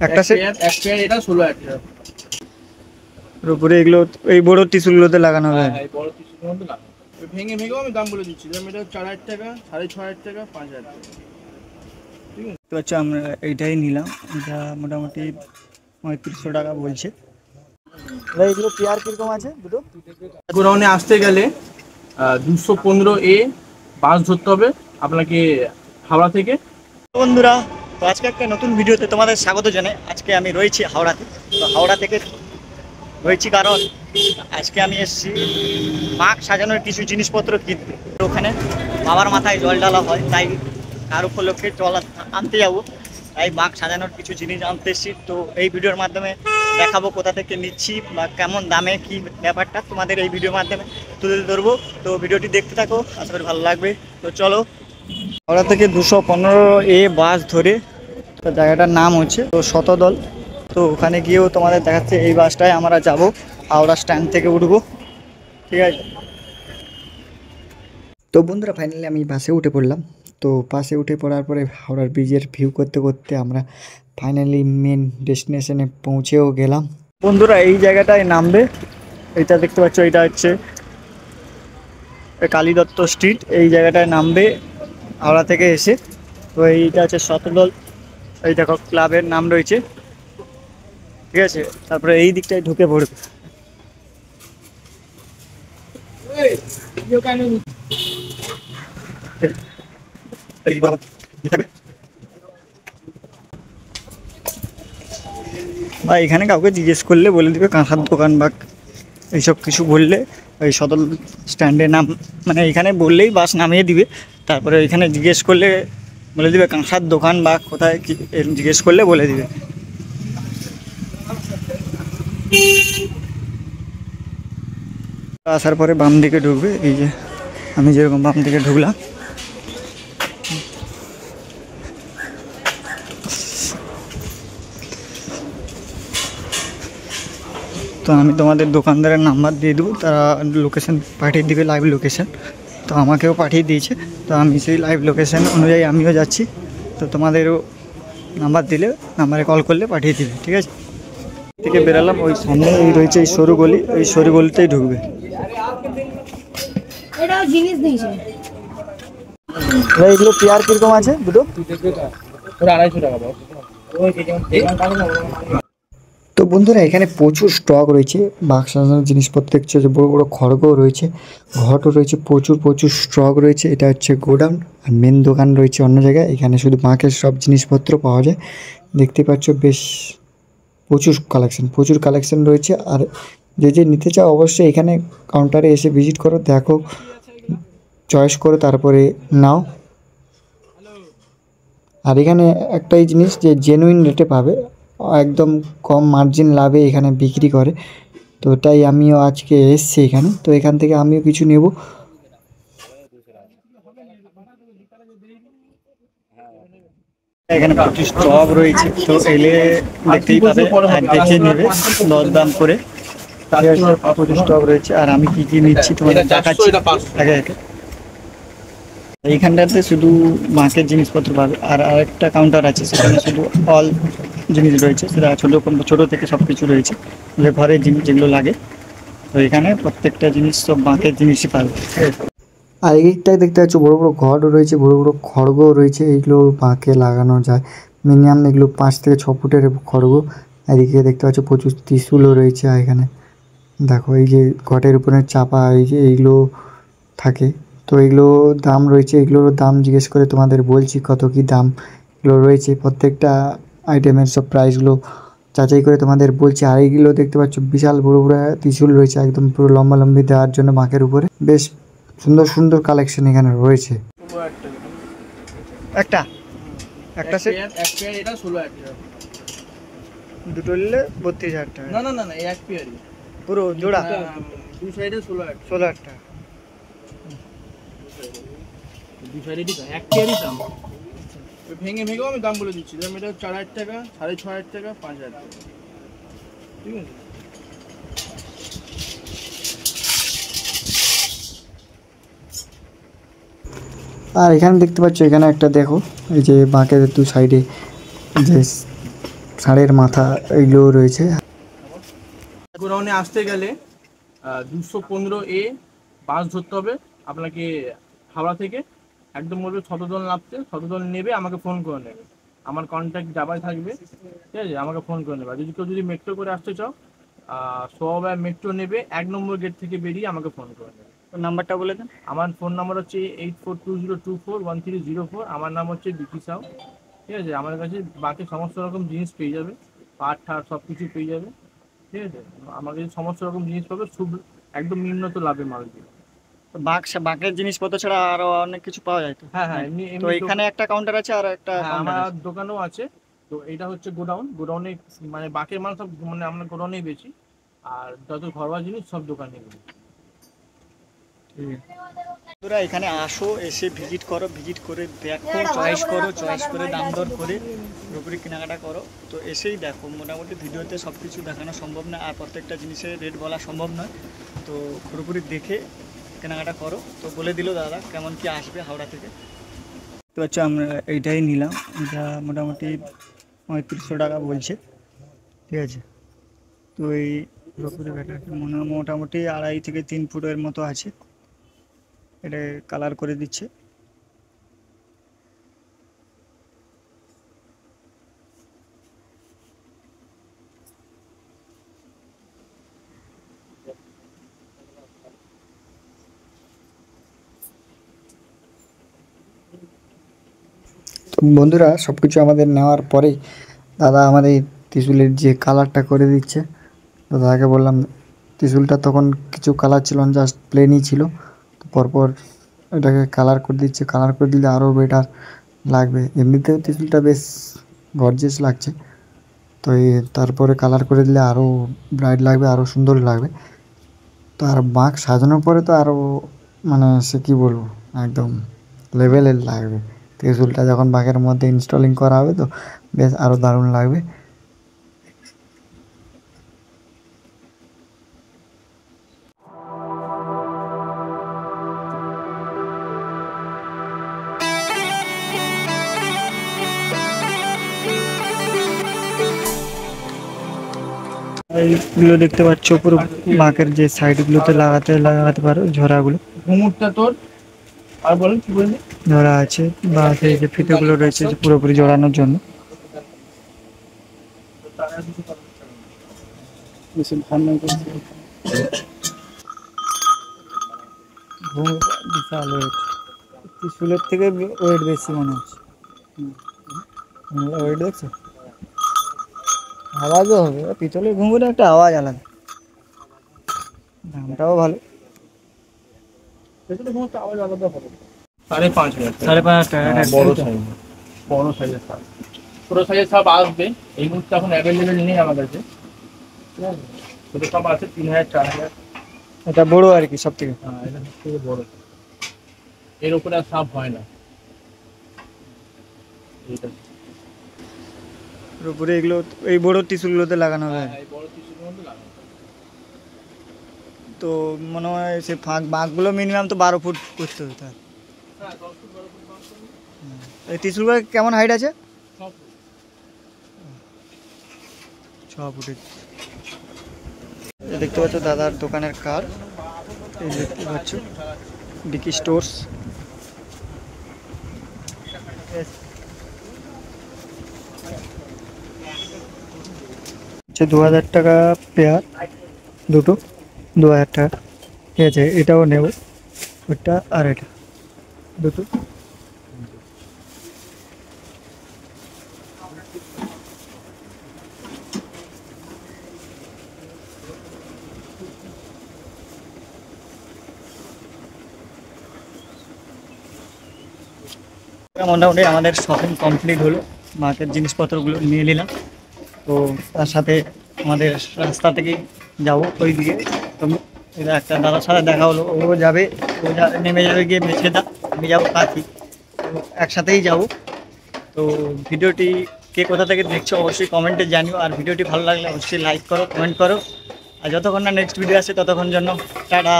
একটা সেট এক পেয়ার এটা 16,000 টাকা। উপরে এগুলো এই বড় টিস্যুগুলোতে লাগানো হবে। হ্যাঁ, এই বড় টিস্যুর মধ্যে লাগানো। ভেঙে ভেঙেও আমি দাম বলে দিচ্ছি, যেমন এটা 4,000 টাকা, 6,500 টাকা, 5,000 টাকা। ঠিক আছে, তো আচ্ছা আমরা এইটাই নিলাম, এটা মোটামুটি 3500 টাকা বলছে। ভাই এগুলো পেয়ার কিরকম আছে দুটো? গোডাউনে আসতে গেলে 215A বাস ধরতে হবে আপনাকে হাওড়া থেকে। বন্ধুরা, তো আজকে একটা নতুন ভিডিওতে তোমাদের স্বাগত জানাই। আজকে আমি রয়েছি হাওড়াতে। তো হাওড়া থেকে রয়েছি কারণ আজকে আমি এসেছি মাঘ সাজানোর কিছু জিনিসপত্র কিনতে। ওখানে বাবার মাথায় জল ঢালা হয়, তাই তার উপলক্ষে জল আনতে যাবো। তাই মাঘ সাজানোর কিছু জিনিস আনতে এসেছি। তো এই ভিডিওর মাধ্যমে দেখাবো কোথা থেকে নিচ্ছি বা কেমন দামে কি ব্যাপারটা তোমাদের এই ভিডিওর মাধ্যমে তুলে ধরবো। তো ভিডিওটি দেখতে থাকো, আশা করি ভালো লাগবে। তো চলো, হাওড়া থেকে 215A বাস ধরে, তো জায়গাটার নাম হচ্ছে তো শতদল। তো ওখানে গিয়েও তোমাদের দেখাচ্ছে এই বাসটায় আমরা যাব, হাওড়া স্ট্যান্ড থেকে উঠবো। ঠিক আছে, তো বন্ধুরা ফাইনালি আমি বাসে উঠে পড়লাম। তো বাসে উঠে পড়ার পরে হাওড়ার ব্রিজের ভিউ করতে করতে আমরা ফাইনালি মেন ডেস্টিনেশনে পৌঁছেও গেলাম। বন্ধুরা এই জায়গাটায় নামবে, এটা দেখতে পাচ্ছ, এটা হচ্ছে কালী দত্ত স্ট্রিট। এই জায়গাটায় নামবে হাওড়া থেকে এসে। তো এইটা হচ্ছে শতদল, এই দেখো ক্লাবের নাম রয়েছে। ঠিক আছে, তারপরে এই দিকটায় ঢুকে পড়বে। বা এখানে কাউকে জিজ্ঞেস করলে বলে দিবে কাঁসার দোকান বা এইসব কিছু বললে ওই সদল স্ট্যান্ডের নাম, মানে এখানে বললেই বাস নামিয়ে দিবে। তারপরে এখানে জিজ্ঞেস করলে বলে দিবে কাঁসার দোকান বা কোথায় কি জিজ্ঞেস করলে বলে দিবে। আসার পরে বাম দিকে ঢুকবে, এই যে আমি যেরকম বাম দিকে ঢুকলাম। তো আমি তোমাদের দোকানদারের নাম্বার দিয়ে দেবো, তারা লোকেশন পাঠিয়ে দিবে, লাইভ লোকেশন। তো আমাকেও পাঠিয়ে দিয়েছে, তো আমি সেই লাইভ লোকেশন অনুযায়ী আমিও যাচ্ছি। তো তোমাদেরও নাম্বার দিলে, নাম্বারে কল করলে পাঠিয়ে দিবে। ঠিক আছে, থেকে বেরালাম, ওই সামনে এই রয়েছে এই সরু গলি, এই সরু গলিতেই ঢুকবে। এগুলো পেয়ার কিরকম আছে দুটো? 250 টাকা। তো বন্ধুরা এখানে প্রচুর স্টক রয়েছে বাক্স সাজানোর জিনিসপত্র। দেখছো যে বড় বড় খড়গও রয়েছে, ঘটও রয়েছে, প্রচুর প্রচুর স্টক রয়েছে। এটা হচ্ছে গোডাউন, আর মেন দোকান রয়েছে অন্য জায়গায়। এখানে শুধু বাঁকের সব জিনিসপত্র পাওয়া যায়। দেখতে পাচ্ছ বেশ প্রচুর কালেকশন রয়েছে। আর যে নিতে চাও অবশ্যই এখানে কাউন্টারে এসে ভিজিট করো, দেখো, চয়েস করো, তারপরে নাও। আর এখানে একটাই জিনিস যে জেনুইন রেটে পাবে, একদম কম মার্জিন লাভে এখানে বিক্রি করে। তো তাই আমিও আজকে এসছি এখানে, তো এখান থেকে আমিও কিছু নেব। এখানে প্রচুর স্টক রয়েছে, তো এলে দেখতেই পাবে আর দেখে নেবে দরদাম করে। প্রচুর স্টক রয়েছে, আর আমি কি কি নিচ্ছি তোমাদের দেখাচ্ছি একে একে। এইখানটাতে শুধু বাঁকের জিনিসপত্র পাবে, আর আরেকটা কাউন্টার আছে সেখানে শুধু অল জিনিস রয়েছে, সেটা ছোটো থেকে সব কিছু রয়েছে, ঘরের জিনিস যেগুলো লাগে। তো এখানে প্রত্যেকটা জিনিস সব বাঁকের জিনিসই পাবে। আর এইটাই দেখতে পাচ্ছ বড় বড় ঘরও রয়েছে, বড় বড় খড়গও রয়েছে। এইগুলো বাঁকে লাগানো যায়, মিনিমাম এগুলো 5 থেকে 6 ফুটের খড়গ। এদিকে দেখতে পাচ্ছ প্রচুর ত্রিশূলও রয়েছে। আর এখানে দেখো এই যে ঘটের উপরে চাপা, এই যে এইগুলো থাকে। তো এগুলো দাম রয়েছে, এগুলোর দাম জিজ্ঞেস করে তোমাদের বলছি কত কি দাম এগুলো রয়েছে। প্রত্যেকটা আইটেমের সব প্রাইসগুলো যাচাই করে তোমাদের বলছি। আর এইগুলো দেখতে পাচ্ছ বিশাল বড় বড় ত্রিশূল রয়েছে, একদম পুরো লম্বালম্বি দেওয়ার জন্য বাঁকের উপরে। বেশ সুন্দর সুন্দর কালেকশন এখানে রয়েছে। একটা সেট, এক পেয়ার এটা 16,000 টাকা। দুটো নিলে 32,000 টাকা। না এক পেয়ারই পুরো জোড়া দুই সাইডে 16,000 টাকা। দুই সাইডে এক পেয়ারই দাম। ভেঙে ভেঙেও আমি দাম বলে দিচ্ছি, যেমন এটা 4,000 টাকা, 6,500 টাকা, 5,000 টাকা। ঠিক আছে, আর এখানে দেখতে পাচ্ছ, এখানে একটা দেখো, এই যে বাঁকের দু সাইডে যে ষাঁড়ের মাথা এইগুলো রয়েছে। গোডাউনে আসতে গেলে 215A বাস ধরতে হবে আপনাকে হাওড়া থেকে। একদম বলবে শতদল নামতে, শতদল নেবে আমাকে ফোন করে নেবে, আমার কন্ট্যাক্ট যাবাই থাকবে, ঠিক আছে, আমাকে ফোন করে নেবে। আর যদি মেট্রো করে আসতে চাও, সোয়াবাই মেট্রো নেবে, 1 নম্বর গেট থেকে বেরিয়ে আমাকে ফোন করে নেবে। নাম্বারটা বলে দেন। আমার ফোন নাম্বার হচ্ছে 8420241304। আমার নাম হচ্ছে বিকি সাউ, ঠিক আছে। আমার কাছে বাকি সমস্ত রকম জিনিস পেয়ে যাবে, পাট ঠাট সব কিছু পেয়ে যাবে, ঠিক আছে। আমার কাছে সমস্ত রকম জিনিস পাবে, একদম নিম্নত লাভে মাল দিয়ে। তো বাঁকের জিনিসপত্র ছাড়া আরো অনেক কিছু পাওয়া যায় তো? হ্যাঁ হ্যাঁ, তো এমনি এখানে একটা কাউন্টার আছে আর একটা হ্যাঁ, কাউন্টার আমার আছে। দোকানও আছে। তো এটা হচ্ছে গোডাউনে মানে বাকের মাল সব মানে আমরা গোডাউনেই বেচি, আর যত ঘরোয়া জিনিস সব দোকানে বেচি। তোরা এখানে আসো, এসে ভিজিট করো, ভিজিট করে দেখো, চয়েস করো, চয়েস করে দাম দর করে পুরোপুরি কেনাকাটা করো। তো এসেই দেখো, মোটামুটি ভিডিওতে সব কিছু দেখানো সম্ভব না আর প্রত্যেকটা জিনিসের রেট বলা সম্ভব নয়। তো পুরোপুরি দেখে কেনাকাটা করো। তো বলে দিল দাদা কেমন কি আসবে হাওড়া থেকে। তো আচ্ছা, আমরা এইটাই নিলাম, এটা মোটামুটি 3500 টাকা বলছে, ঠিক আছে। তো এই পুরোপুরি ব্যাটারি মোটামুটি 2.5 থেকে 3 ফুটের মতো আছে। এটা কালার করে দিচ্ছে। তো বন্ধুরা, সব কিছু আমাদের নেওয়ার পরেই দাদা আমাদের ত্রিশুলের যে কালারটা করে দিচ্ছে। তো দাদাকে বললাম, ত্রিশুলটা তখন কিছু কালার ছিল না, জাস্ট প্লেনই ছিল। তো পরপর এটাকে কালার করে দিচ্ছে, কালার করে দিলে আরও বেটার লাগবে। এমনিতেও ত্রিশুলটা বেশ গর্জিয়াস লাগছে, তো তারপরে কালার করে দিলে আরও ব্রাইট লাগবে, আরও সুন্দর লাগবে। তো আর বাঁক সাজানোর পরে তো আরও মানে সে কী বলবো, একদম লেভেলের লাগবে। ত্রিশুলটা যখন বাঁকের মধ্যে ইনস্টলিং করা হবে তো বেশ আরও দারুণ লাগবে। এইগুলো দেখতে পাচ্ছ পুরো বাঁকের যে সাইডগুলোতে লাগাতে পারো ঝরাগুলো। ঘুমুরটা তোর, আর বলেন কি বললি? ঝরা আছে, বা এই যে ফিতেগুলো রয়েছে যে পুরোপুরি জড়ানোর জন্য। বিশাল ওয়েট, ত্রিশুলের থেকে ওয়েট বেশি মনে হচ্ছে। ওয়েট দেখছো, আওয়াজও হবে, পিতলের ঘুঙুরে একটা আওয়াজ আলাদা। দামটাও ভালো। আওয়াজ আলাদা হবে। 5,500 5,500 টাকা। বড় সাইজের সাপ, ছোট সাইজের সাপ আসবে, এই মুহূর্তে এখন অ্যাভেলেবেল নেই আমার কাছে, ঠিক আছে। ছোট সাপ আছে 3,000 4,000। এটা বড় আর কি সব থেকে। হ্যাঁ, এটা সব থেকে বড়, এর উপরে আর সাপ হয় না। এইটা পুরোপুরি এগুলো এই বড় টিস্যুগুলোতে লাগানো হবে। এই বড় টিস্যুর মধ্যে লাগানো। তো মনে হয় সে বাঁকগুলো মিনিমাম তো 12 ফুট করতে হবে তার। হ্যাঁ, 10 ফুট 12 ফুট বাঁশ করবে। এই টিস্যুগুলো কেমন হাইট আছে? 6 ফুট। 6 ফুটের। দেখতে পাচ্ছ দাদার দোকানের কার, এই দেখতে পাচ্ছ বিকি স্টোর্স। 2,000 টাকা পেয়ার, দুটো 2,000 টাকা, ঠিক আছে। এটাও নেব, ওটা আর এটা দুটো। মোটামুটি আমাদের শপিং কমপ্লিট হলো, মার্কেট জিনিসপত্রগুলো নিয়ে নিলাম। তো তার সাথে আমাদের রাস্তা থেকেই যাবো ওই দিকে। তো এটা একটা দাদার সাথে দেখা হলো, ও যাবে, নেমে যাবে গিয়ে মেছেদা, আমি যাবো কাছি, তো একসাথেই যাব। তো ভিডিওটি কে কোথা থেকে দেখছো অবশ্যই কমেন্টে জানিও, আর ভিডিওটি ভালো লাগলে অবশ্যই লাইক করো, কমেন্ট করো। আর যতক্ষণ না নেক্সট ভিডিও আসে ততক্ষণ জন্য টাটা।